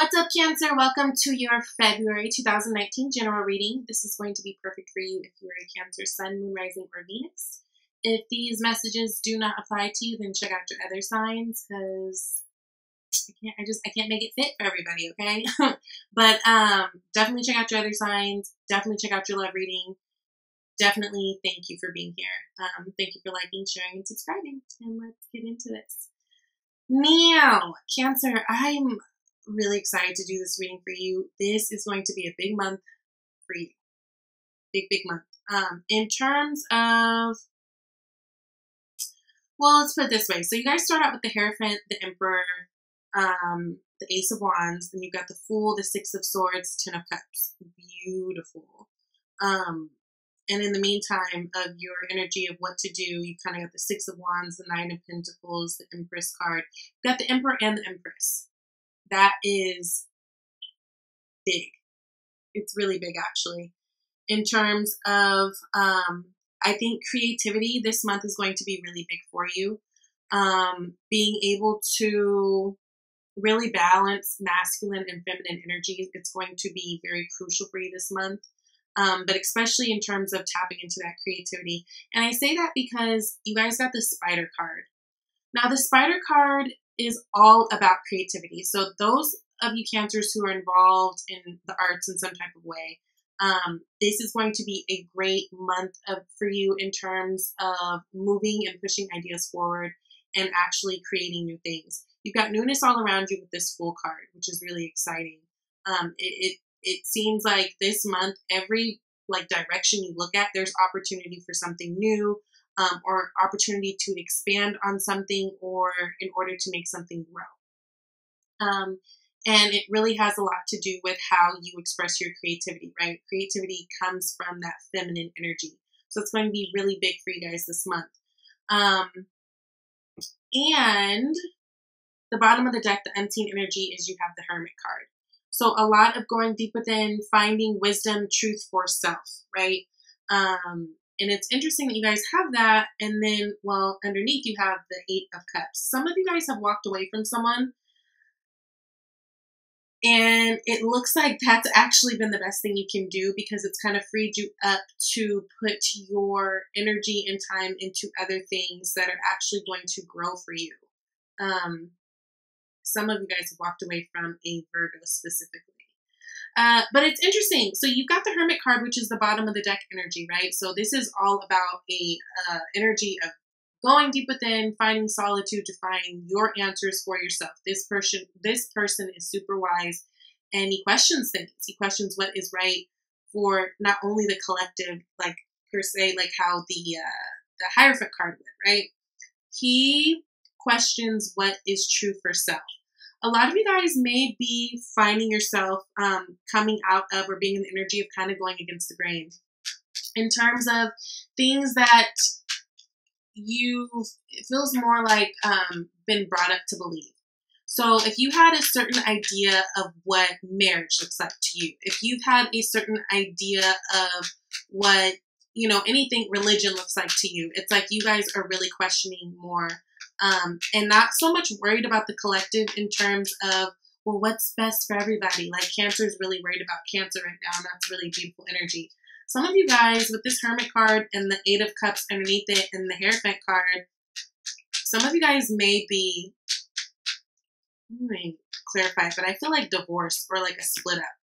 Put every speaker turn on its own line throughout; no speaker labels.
What's up, Cancer? Welcome to your February 2019 general reading. This is going to be perfect for you if you are a Cancer Sun, Moon, Rising, or Venus. If these messages do not apply to you, then check out your other signs because I can't make it fit for everybody, okay? But definitely check out your other signs. Definitely check out your love reading. Definitely thank you for being here. Thank you for liking, sharing, and subscribing. And let's get into this. Now, Cancer, I'm really excited to do this reading for you. This is going to be a big month for you. Big month. In terms of, well, let's put it this way. So you guys start out with the Hierophant, the Emperor, the Ace of Wands, then you've got the Fool, the Six of Swords, Ten of Cups. Beautiful. And in the meantime of your energy of what to do, you kind of got the Six of Wands, the Nine of Pentacles, the Empress card. You've got the Emperor and the Empress. That is big. It's really big, actually. In terms of, I think creativity this month is going to be really big for you. Being able to really balance masculine and feminine energies, it's going to be very crucial for you this month. But especially in terms of tapping into that creativity. And I say that because you guys got the Spider card. Now, the Spider card is all about creativity. So those of you Cancers who are involved in the arts in some type of way, this is going to be a great month for you in terms of moving and pushing ideas forward and actually creating new things. You've got newness all around you with this Fool card, which is really exciting. It seems like this month, every direction you look at, there's opportunity for something new, or opportunity to expand on something, or in order to make something grow. And it really has a lot to do with how you express your creativity, right? Creativity comes from that feminine energy. So it's going to be really big for you guys this month. And the bottom of the deck, the unseen energy, is you have the Hermit card. So a lot of going deep within, finding wisdom, truth for self, right? And it's interesting that you guys have that. And then, well, underneath you have the Eight of Cups. Some of you guys have walked away from someone, and it looks like that's actually been the best thing you can do because it's kind of freed you up to put your energy and time into other things that are actually going to grow for you. Some of you guys have walked away from a Virgo specifically. But it's interesting. So you've got the Hermit card, which is the bottom of the deck energy, right? So this is all about a energy of going deep within, finding solitude to find your answers for yourself. This person is super wise, and he questions things. He questions what is right for not only the collective, per se, like how the Hierophant card would, right? He questions what is true for self. A lot of you guys may be finding yourself coming out of or being in the energy of kind of going against the grain in terms of things that it feels more like been brought up to believe. So if you had a certain idea of what marriage looks like to you, if you've had a certain idea of what, anything religion looks like to you, it's like you guys are really questioning more. And not so much worried about the collective in terms of, well, what's best for everybody? Like Cancer is really worried about Cancer right now, and that's really beautiful energy. Some of you guys with this Hermit card and the Eight of Cups underneath it and the Hierophant card, some of you guys may be, let me clarify, but I feel like divorce or like a split up.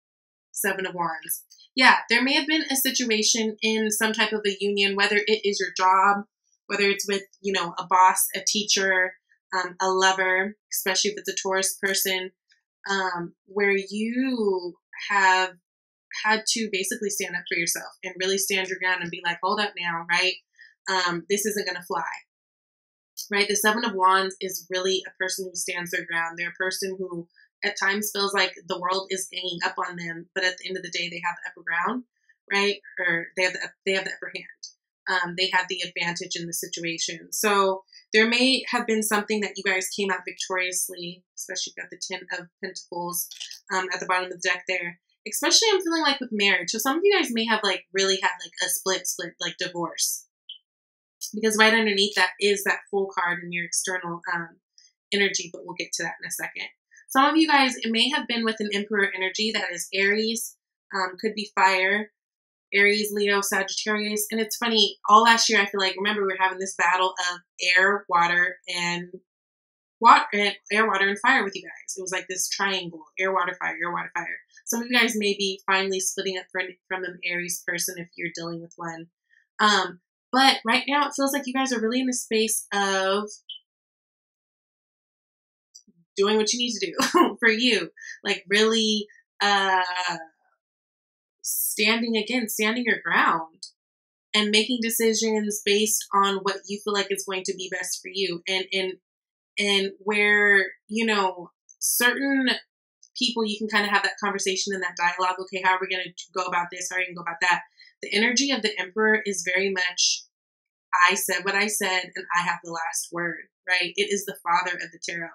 Seven of Wands. Yeah, there may have been a situation in some type of a union, whether it is your job, whether it's with, a boss, a teacher, a lover, especially if it's a Taurus person, where you have had to basically stand up for yourself and really stand your ground and be like, hold up now, right? This isn't going to fly, right? The Seven of Wands is really a person who stands their ground. They're a person who at times feels like the world is ganging up on them, but at the end of the day, they have the upper ground, right? Or they have the upper hand. They had the advantage in the situation. So there may have been something that you guys came out victoriously, especially if you got the Ten of Pentacles at the bottom of the deck there. Especially I'm feeling like with marriage. So some of you guys may have really had a split, like divorce. Because right underneath that is that Fool card in your external energy, but we'll get to that in a second. Some of you guys, it may have been with an Emperor energy that is Aries, could be fire, Aries, Leo, Sagittarius. And it's funny, all last year, I feel like, remember, we were having this battle of air, water, and fire with you guys. It was like this triangle, air, water, fire, air, water, fire. Some of you guys may be finally splitting up from an Aries person if you're dealing with one. But right now, it feels like you guys are really in a space of doing what you need to do for you. Like really standing your ground and making decisions based on what you feel like is going to be best for you. And where, you know, certain people, you can kind of have that conversation and that dialogue. Okay, how are we going to go about this? How are we going to go about that? The energy of the Emperor is very much, I said what I said, and I have the last word, right? It is the father of the tarot.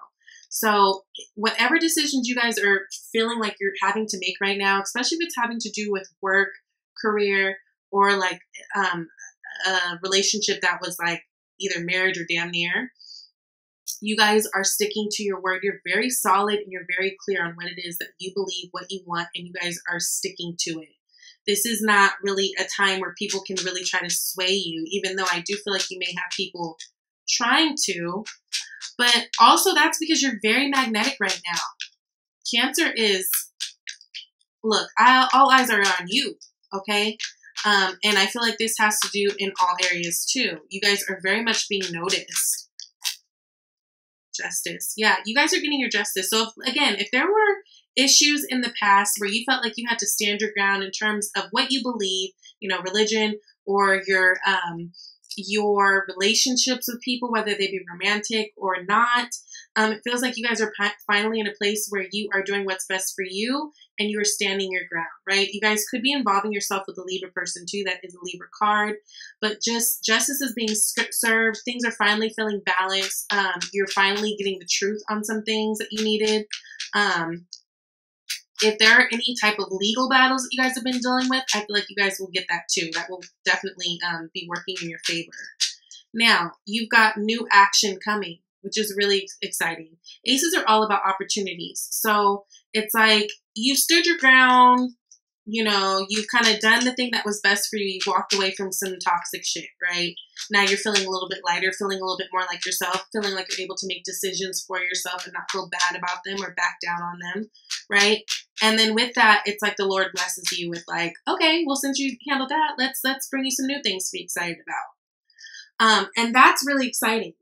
So whatever decisions you guys are feeling like you're having to make right now, especially if it's having to do with work, career, or like a relationship that was like either marriage or damn near, you guys are sticking to your word. You're very solid and you're very clear on what it is that you believe, what you want, and you guys are sticking to it. This is not really a time where people can really try to sway you, even though I do feel like you may have people trying to. But also that's because you're very magnetic right now. Cancer is, look, all eyes are on you, okay? And I feel like this has to do in all areas too. You guys are very much being noticed. Justice. Yeah, you guys are getting your justice. So if there were issues in the past where you felt like you had to stand your ground in terms of what you believe, you know, religion or your relationships with people, whether they be romantic or not, it feels like you guys are finally in a place where you are doing what's best for you and you are standing your ground, right? You guys could be involving yourself with a Libra person too. That is a Libra card, but just justice is being served. Things are finally feeling balanced. You're finally getting the truth on some things that you needed. If there are any type of legal battles that you guys have been dealing with, I feel like you guys will get that too. That will definitely be working in your favor. Now, you've got new action coming, which is really exciting. Aces are all about opportunities. So it's like you stood your ground, you know, you've kind of done the thing that was best for you. You walked away from some toxic shit, right? Now you're feeling a little bit lighter, feeling a little bit more like yourself, feeling like you're able to make decisions for yourself and not feel bad about them or back down on them, right? And then with that, it's like the Lord blesses you with like, okay, well, since you handled that, let's bring you some new things to be excited about. And that's really exciting.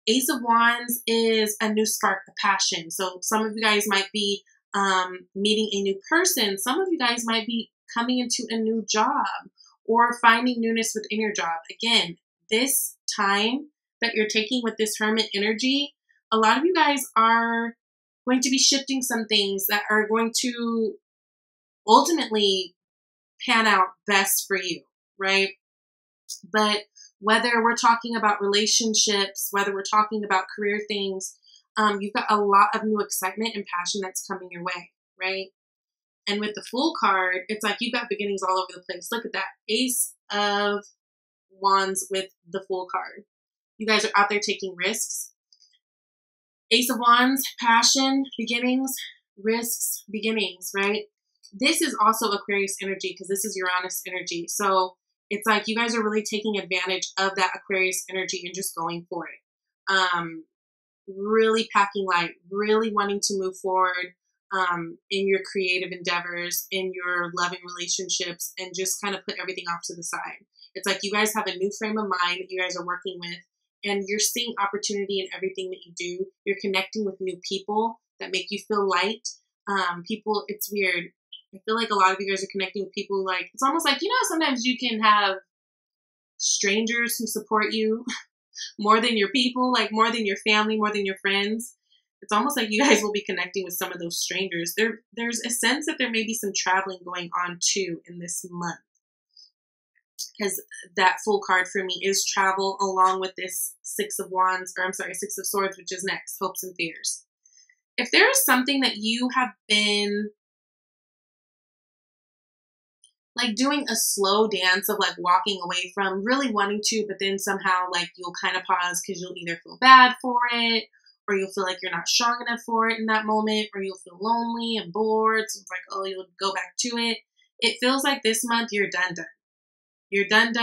Ace of Wands is a new spark of passion. So some of you guys might be meeting a new person. Some of you guys might be coming into a new job or finding newness within your job. Again, this time that you're taking with this Hermit energy, a lot of you guys are going to be shifting some things that are going to ultimately pan out best for you, right? But whether we're talking about relationships, whether we're talking about career things, you've got a lot of new excitement and passion that's coming your way, right? And with the Fool card, it's like you've got beginnings all over the place. Look at that. Ace of Wands with the Fool card. You guys are out there taking risks. Ace of Wands, passion, beginnings, risks, beginnings, right? This is also Aquarius energy because this is Uranus energy. So it's like you guys are really taking advantage of that Aquarius energy and just going for it. Really packing light, really wanting to move forward in your creative endeavors, in your loving relationships, and just kind of put everything off to the side. It's like you guys have a new frame of mind that you guys are working with, and you're seeing opportunity in everything that you do. You're connecting with new people that make you feel light. People, it's weird. I feel like a lot of you guys are connecting with people like, it's almost like, you know, sometimes you can have strangers who support you more than your people, like more than your family, more than your friends. It's almost like you guys will be connecting with some of those strangers. There's a sense that there may be some traveling going on too in this month. Because that Fool card for me is travel along with this Six of Swords, which is next, hopes and fears. If there is something that you have been like doing a slow dance of like walking away from, really wanting to, but then somehow like you'll kind of pause because you'll either feel bad for it or you'll feel like you're not strong enough for it in that moment, or you'll feel lonely and bored. So it's like, oh, you'll go back to it. It feels like this month you're done. You're done.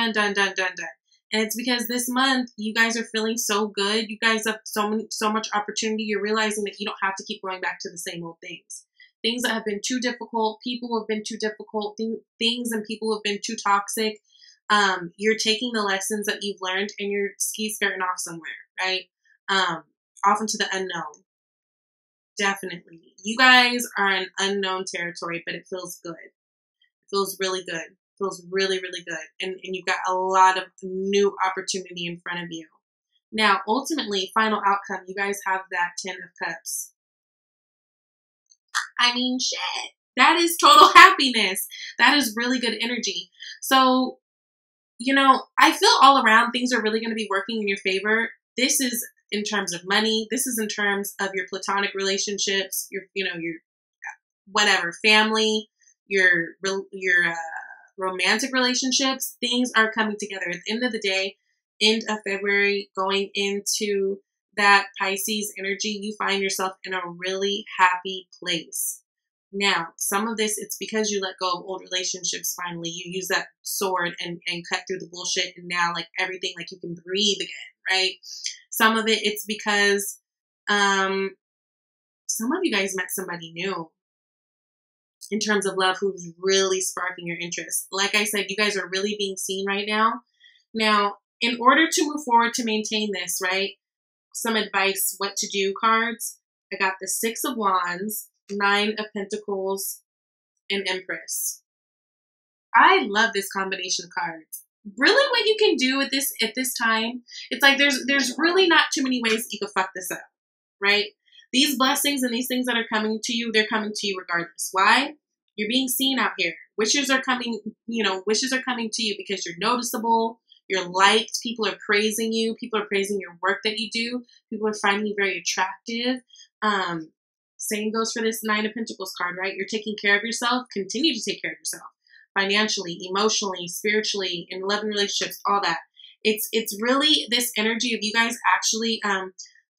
And it's because this month you guys are feeling so good. You guys have so much opportunity. You're realizing that you don't have to keep going back to the same old things. Things that have been too difficult, people who have been too difficult, things and people who have been too toxic. You're taking the lessons that you've learned and you're skirting off somewhere, right? Off into the unknown. Definitely. You guys are in unknown territory, but it feels good. It feels really good. It feels really, really good. And you've got a lot of new opportunity in front of you. Now, ultimately, final outcome, you guys have that 10 of Cups. I mean, shit. That is total happiness. That is really good energy. So, you know, I feel all around things are really going to be working in your favor. This is in terms of money. This is in terms of your platonic relationships, your whatever, family, your romantic relationships. Things are coming together. At the end of the day, end of February, going into that Pisces energy, you find yourself in a really happy place. Now, some of this, it's because you let go of old relationships finally. You use that sword and cut through the bullshit, and now, like, everything, like, you can breathe again, right? Some of it, it's because some of you guys met somebody new in terms of love who's really sparking your interest. Like I said, you guys are really being seen right now. Now, in order to move forward to maintain this, right, some advice, what to do cards. I got the 6 of Wands, 9 of Pentacles, and Empress. I love this combination of cards. Really, what you can do with this at this time, it's like there's really not too many ways you can fuck this up, right? These blessings and these things that are coming to you, they're coming to you regardless. Why? You're being seen out here. Wishes are coming to you because you're noticeable. You're liked. People are praising you. People are praising your work that you do. People are finding you very attractive. Same goes for this 9 of Pentacles card, right? You're taking care of yourself. Continue to take care of yourself. Financially, emotionally, spiritually, in loving relationships, all that. It's really this energy of you guys actually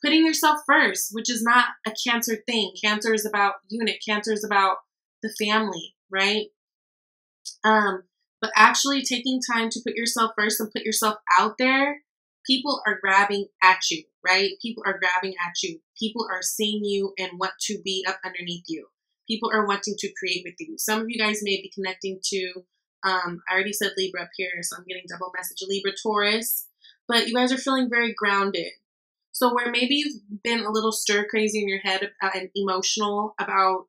putting yourself first, which is not a Cancer thing. Cancer is about unit. Cancer is about the family, right? But actually taking time to put yourself first and put yourself out there, people are grabbing at you, right? People are grabbing at you. People are seeing you and want to be up underneath you. People are wanting to create with you. Some of you guys may be connecting to, I already said Libra up here, so I'm getting double message, Libra, Taurus, but you guys are feeling very grounded. So where maybe you've been a little stir crazy in your head and emotional about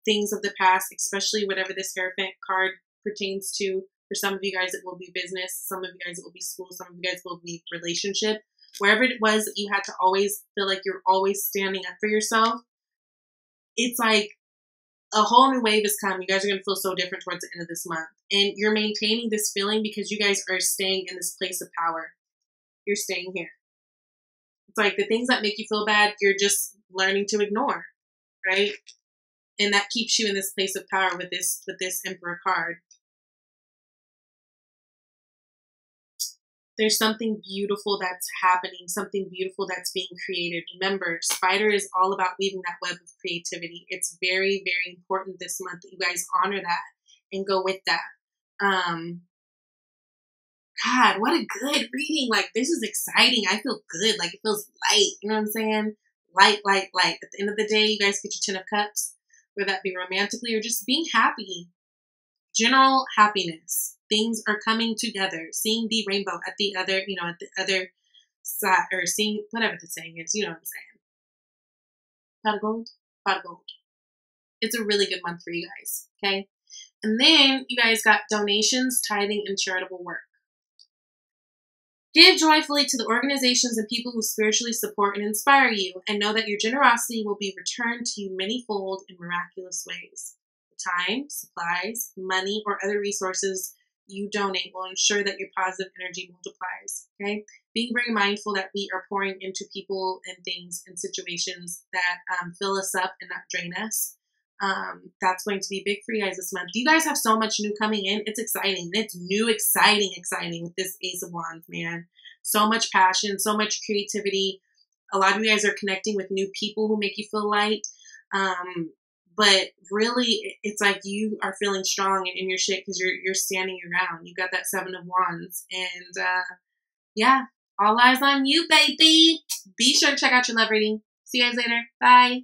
things of the past, especially whatever this Hierophant card pertains to. For some of you guys, it will be business. Some of you guys, it will be school. Some of you guys will be relationship. Wherever it was that you had to always feel like you're always standing up for yourself, it's like a whole new wave has come. You guys are going to feel so different towards the end of this month. And you're maintaining this feeling because you guys are staying in this place of power. You're staying here. It's like the things that make you feel bad, you're just learning to ignore, right? And that keeps you in this place of power with this Emperor card. There's something beautiful that's happening, something beautiful that's being created. Remember, Spider is all about weaving that web of creativity. It's very, very important this month that you guys honor that and go with that. God, what a good reading. Like, this is exciting. I feel good. Like, it feels light. You know what I'm saying? Light, light, light. At the end of the day, you guys get your 10 of Cups, whether that be romantically or just being happy. General happiness. Things are coming together. Seeing the rainbow at the other, at the other side, or seeing whatever the saying is, you know what I'm saying. Pot of gold? Pot of gold. It's a really good month for you guys, okay? And then you guys got donations, tithing, and charitable work. Give joyfully to the organizations and people who spiritually support and inspire you, and know that your generosity will be returned to you manyfold in miraculous ways. The time, supplies, money, or other resources you donate will ensure that your positive energy multiplies, okay? Being very mindful that we are pouring into people and things and situations that fill us up and not drain us. That's going to be big for you guys this month. You guys have so much new coming in. It's exciting. It's new, exciting with this Ace of Wands, man. So much passion, so much creativity. a lot of you guys are connecting with new people who make you feel light. But really, it's like you are feeling strong in your shit because you're standing your ground. You got that 7 of Wands, and yeah, all eyes on you, baby. Be sure to check out your love reading. See you guys later. Bye.